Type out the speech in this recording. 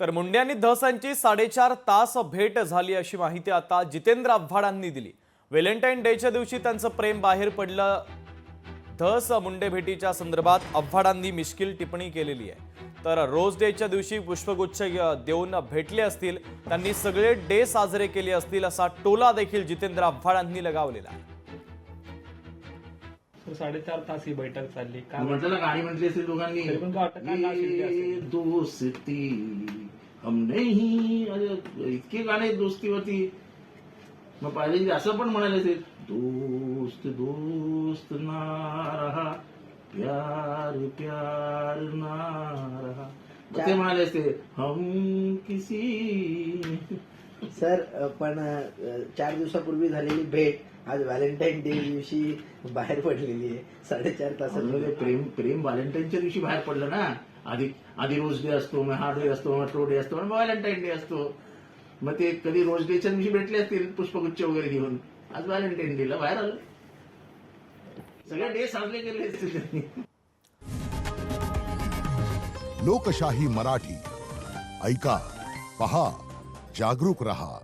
तर मुंडे आणि धस यांची 4.5 तास भेट झाली अशी माहिती आता जितेंद्र आव्हाडांनी दिली। व्हॅलेंटाईन डेच्या दिवशी त्यांचं प्रेम बाहेर पडलं। धस मुंडे भेटीच्या संदर्भात आव्हाडांनी मिश्किल टिप्पणी केलेली आहे। तर रोज डेच्या दिवशी पुष्पगुच्छ देऊन भेटले असतील, त्यांनी सगळे डे साजरे केले असतील असा टोला देखील जितेंद्र आव्हाडांनी लगावलेला आहे। 4.5 तास ही बैठक चालली का म्हटलं ना, गाणी म्हटली असेल दोघांनी, तरी पण का वाटतं का नाव शिंदे ये असेल? दोस्ती हम नहीं, अरे इतके गाणे आहेत दोस्तीवरती। मग पाहिजे असं पण म्हणाले असेल, दोस्त दोस्त ना रहा, प्यार प्यार ना रहा, ते म्हणाले असते हम किसी। सर पण 4 दिवसापूर्वी झालेली भेट आज व्हॅलेंटाईन डे दिवशी बाहेर पडलेली आहे। 4.5 तासात प्रेम प्रेम व्हॅलेंटाईनच्या दिवशी बाहेर पडलं ना। आधी रोज डे असतो, मग हा डे असतो, मग ट्रो डे असतो, मग व्हॅलेंटाईन डे असतो। मग ते कधी रोज डेच्या दिवशी भेटले असतील पुष्पगुच्छ वगैरे घेऊन, आज व्हॅलेंटाईन डेला बाहेर आलं। सगळे डे साजरे केले असतील त्यांनी। लोकशाही मराठी ऐका, पहा, जागरूक रहा।